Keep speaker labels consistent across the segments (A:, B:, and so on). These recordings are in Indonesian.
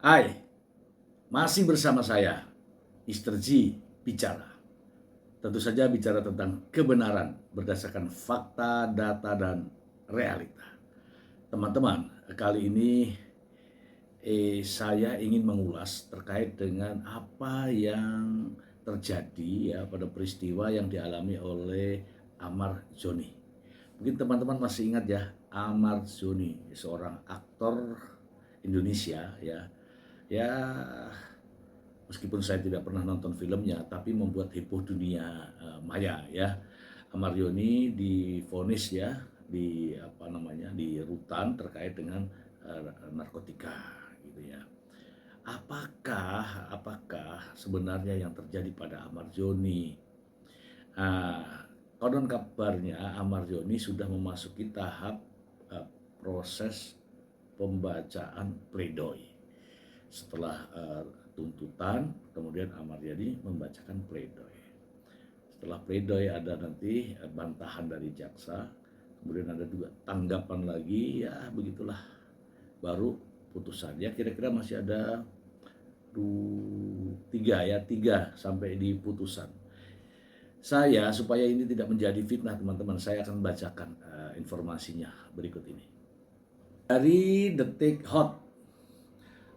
A: Hai, masih bersama saya, Mr. G bicara. Tentu saja bicara tentang kebenaran berdasarkan fakta, data, dan realita. Teman-teman, kali ini saya ingin mengulas terkait dengan apa yang terjadi ya pada peristiwa yang dialami oleh Amar Zoni. Mungkin teman-teman masih ingat ya, Amar Zoni, seorang aktor Indonesia ya. Ya, meskipun saya tidak pernah nonton filmnya, tapi membuat heboh dunia maya ya. Amar Yoni divonis ya di rutan terkait dengan narkotika gitu ya. Apakah sebenarnya yang terjadi pada Amar Yoni? Konon kabarnya Amar Yoni sudah memasuki tahap proses pembacaan pledoi. Setelah tuntutan, kemudian Amar Yani membacakan pledoi. Setelah pledoi ada nanti bantahan dari jaksa, kemudian ada juga tanggapan lagi, ya begitulah. Baru putusan. Ya kira-kira masih ada tiga sampai di putusan. Saya supaya ini tidak menjadi fitnah teman-teman, saya akan bacakan informasinya berikut ini. Dari Detik Hot,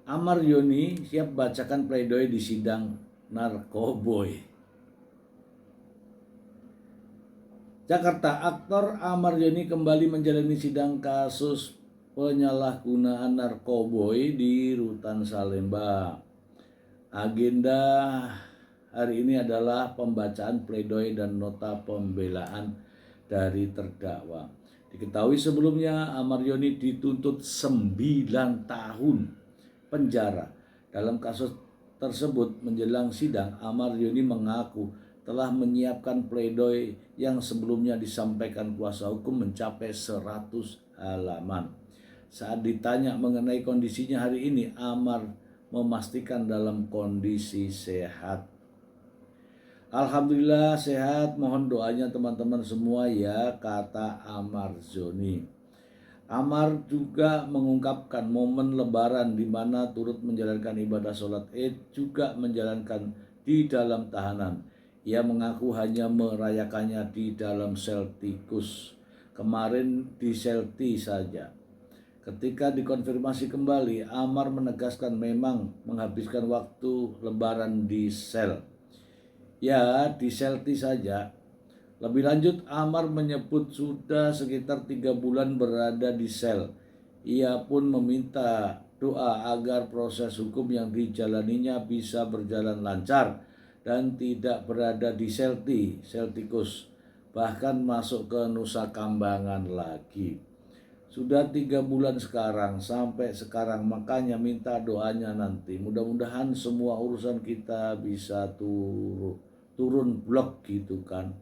A: Amar Yoni siap bacakan pledoi di sidang Narkoboy. Jakarta, aktor Amar Yoni kembali menjalani sidang kasus penyalahgunaan narkoboy di Rutan Salemba. Agenda hari ini adalah pembacaan pledoi dan nota pembelaan dari terdakwa. Diketahui sebelumnya Amar Yoni dituntut 9 tahun penjara. Dalam kasus tersebut menjelang sidang, Amar Yoni mengaku telah menyiapkan pledoi yang sebelumnya disampaikan kuasa hukum mencapai 100 halaman. Saat ditanya mengenai kondisinya hari ini, Amar memastikan dalam kondisi sehat. Alhamdulillah sehat, mohon doanya teman-teman semua ya, kata Amar Zoni. Amar juga mengungkapkan momen lebaran di mana turut menjalankan ibadah sholat Id juga menjalankan di dalam tahanan. Ia mengaku hanya merayakannya di dalam sel tikus. Kemarin di sel T saja. Ketika dikonfirmasi kembali, Amar menegaskan memang menghabiskan waktu lebaran di sel. Ya, di sel T saja. Lebih lanjut, Amar menyebut sudah sekitar 3 bulan berada di sel. Ia pun meminta doa agar proses hukum yang dijalaninya bisa berjalan lancar dan tidak berada di sel T, sel tikus, bahkan masuk ke Nusa Kambangan lagi. Sudah 3 bulan sekarang, sampai sekarang, makanya minta doanya nanti. Mudah-mudahan semua urusan kita bisa turun blok gitu kan.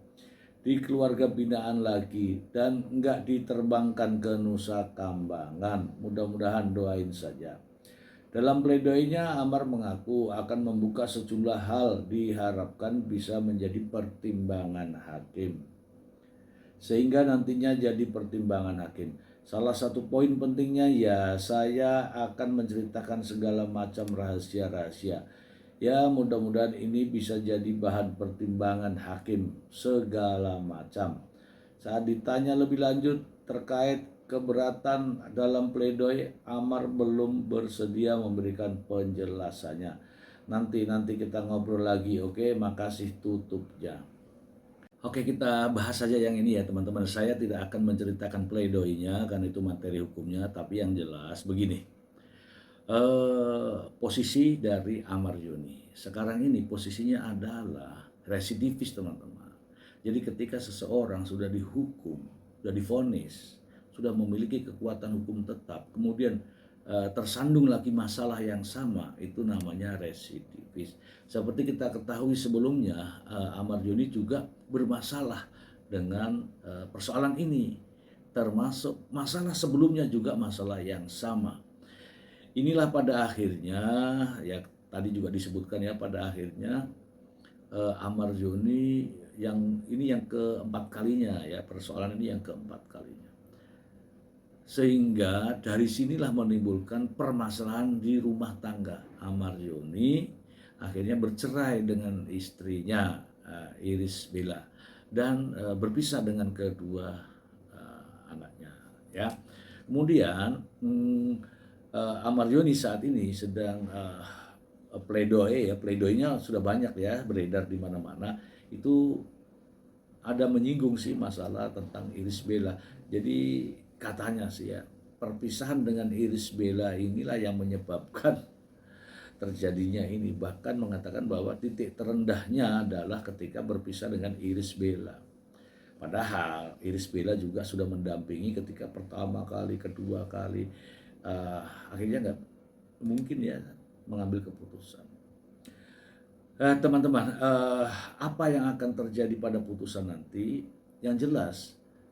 A: Di keluarga binaan lagi dan enggak diterbangkan ke Nusa Kambangan. Mudah-mudahan doain saja. Dalam pledoinya, Amar mengaku akan membuka sejumlah hal diharapkan bisa menjadi pertimbangan hakim. Sehingga nantinya jadi pertimbangan hakim. Salah satu poin pentingnya ya saya akan menceritakan segala macam rahasia-rahasia. Ya mudah-mudahan ini bisa jadi bahan pertimbangan hakim segala macam. Saat ditanya lebih lanjut terkait keberatan dalam pledoi, Amar belum bersedia memberikan penjelasannya. Nanti kita ngobrol lagi, oke? Makasih, tutupnya. Oke, kita bahas saja yang ini ya teman-teman. Saya tidak akan menceritakan pledoinya karena itu materi hukumnya, tapi yang jelas begini. Posisi dari Amar Yoni sekarang ini posisinya adalah residivis teman-teman. Jadi ketika seseorang sudah dihukum, sudah divonis, sudah memiliki kekuatan hukum tetap, kemudian tersandung lagi masalah yang sama, itu namanya residivis. Seperti kita ketahui sebelumnya, Amar Yoni juga bermasalah dengan persoalan ini, termasuk masalah sebelumnya juga masalah yang sama. Inilah pada akhirnya, ya tadi juga disebutkan ya, pada akhirnya Amar Yoni yang ini yang keempat kalinya ya, persoalan ini yang keempat kalinya. Sehingga dari sinilah menimbulkan permasalahan di rumah tangga. Amarjoni akhirnya bercerai dengan istrinya Iris Bella dan berpisah dengan kedua anaknya, ya. Kemudian Amarjoni saat ini sedang pledoinya sudah banyak ya beredar di mana-mana. Itu ada menyinggung sih masalah tentang Iris Bella. Jadi katanya sih ya, perpisahan dengan Iris Bella inilah yang menyebabkan terjadinya ini. Bahkan mengatakan bahwa titik terendahnya adalah ketika berpisah dengan Iris Bella. Padahal Iris Bella juga sudah mendampingi ketika pertama kali, kedua kali, akhirnya nggak mungkin ya mengambil keputusan. Teman-teman, apa yang akan terjadi pada putusan nanti? Yang jelas,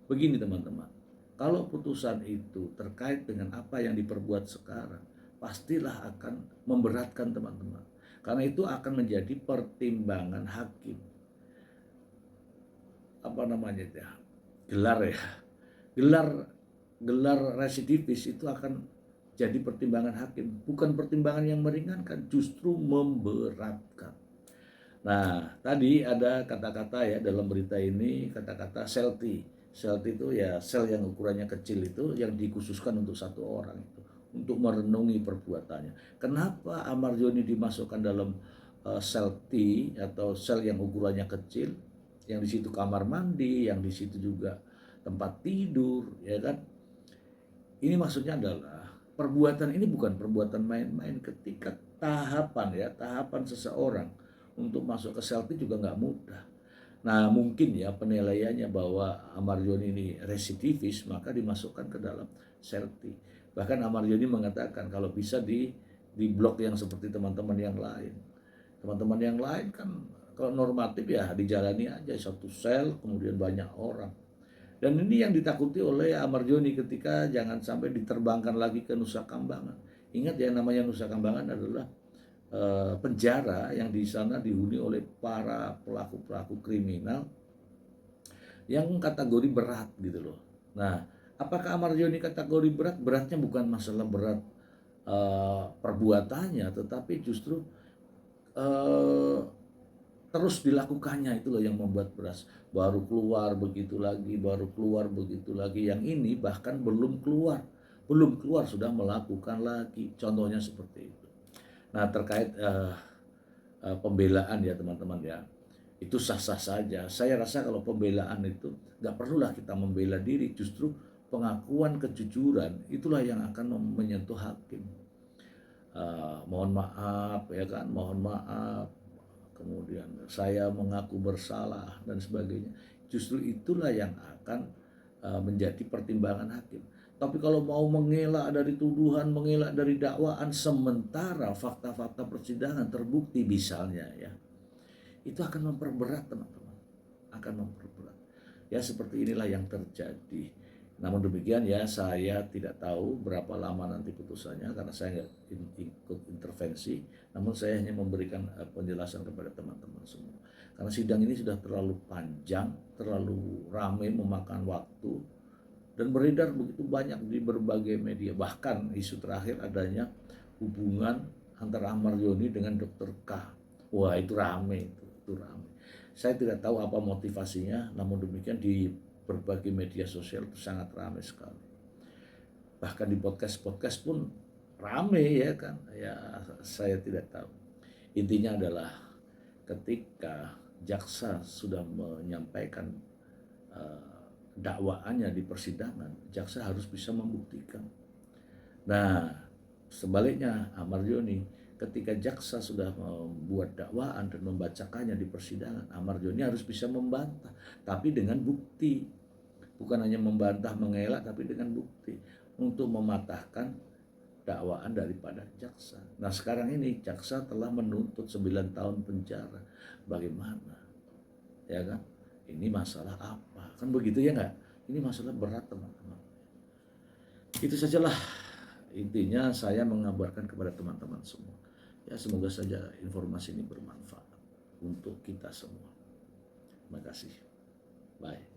A: begini teman-teman, kalau putusan itu terkait dengan apa yang diperbuat sekarang, pastilah akan memberatkan teman-teman. Karena itu akan menjadi pertimbangan hakim. Apa namanya ya? Gelar ya. Gelar residivis itu akan jadi pertimbangan hakim, bukan pertimbangan yang meringankan, justru memberatkan. Nah, tadi ada kata-kata ya dalam berita ini, kata-kata selti. Selti itu ya sel yang ukurannya kecil itu yang dikhususkan untuk satu orang itu, untuk merenungi perbuatannya. Kenapa Amarjoni dimasukkan dalam selti atau sel yang ukurannya kecil, yang di situ kamar mandi, yang di situ juga tempat tidur, ya kan? Ini maksudnya adalah perbuatan ini bukan perbuatan main-main. Ketika tahapan seseorang untuk masuk ke selti juga nggak mudah. Nah mungkin ya penilaiannya bahwa Amarjoni ini residivis, maka dimasukkan ke dalam selti. Bahkan Amarjoni mengatakan kalau bisa di blok yang seperti teman-teman yang lain. Teman-teman yang lain kan kalau normatif ya dijalani aja satu sel kemudian banyak orang. Dan ini yang ditakuti oleh Amarjoni ketika jangan sampai diterbangkan lagi ke Nusa Kambangan. Ingat ya namanya Nusa Kambangan adalah penjara yang di sana dihuni oleh para pelaku-pelaku kriminal yang kategori berat gitu loh. Nah, apakah Amarjoni kategori berat? Beratnya bukan masalah berat perbuatannya, tetapi justru terus dilakukannya itu loh yang membuat beras. Baru keluar begitu lagi, baru keluar begitu lagi. Yang ini bahkan belum keluar sudah melakukan lagi. Contohnya seperti itu. Nah terkait pembelaan ya teman-teman ya, itu sah-sah saja. Saya rasa kalau pembelaan itu nggak perlulah kita membela diri, justru pengakuan kejujuran itulah yang akan menyentuh hakim. Mohon maaf ya kan, mohon maaf, kemudian saya mengaku bersalah dan sebagainya. Justru itulah yang akan menjadi pertimbangan hakim. Tapi kalau mau mengelak dari tuduhan, mengelak dari dakwaan, sementara fakta-fakta persidangan terbukti misalnya ya, itu akan memperberat teman-teman, akan memperberat. Ya seperti inilah yang terjadi. Namun demikian ya saya tidak tahu berapa lama nanti putusannya karena saya nggak ikut intervensi. Namun saya hanya memberikan penjelasan kepada teman-teman semua. Karena sidang ini sudah terlalu panjang, terlalu ramai memakan waktu, dan beredar begitu banyak di berbagai media. Bahkan isu terakhir adanya hubungan antara Amarjoni dengan Dr. K. Wah itu rame, itu rame. Saya tidak tahu apa motivasinya, namun demikian di berbagai media sosial itu sangat ramai sekali. Bahkan di podcast pun rame ya kan. Ya saya tidak tahu. Intinya adalah ketika jaksa sudah menyampaikan dakwaannya di persidangan, jaksa harus bisa membuktikan. Nah, sebaliknya Amarjoni, ketika jaksa sudah membuat dakwaan dan membacakannya di persidangan, Amarjoni harus bisa membantah, tapi dengan bukti. Bukan hanya membantah, mengelak, tapi dengan bukti untuk mematahkan dakwaan daripada jaksa. Nah, sekarang ini jaksa telah menuntut 9 tahun penjara. Bagaimana? Ya kan? Ini masalah apa? Kan begitu ya nggak? Ini masalah berat teman-teman. Itu sajalah intinya saya mengabarkan kepada teman-teman semua. Ya semoga saja informasi ini bermanfaat untuk kita semua. Terima kasih. Bye.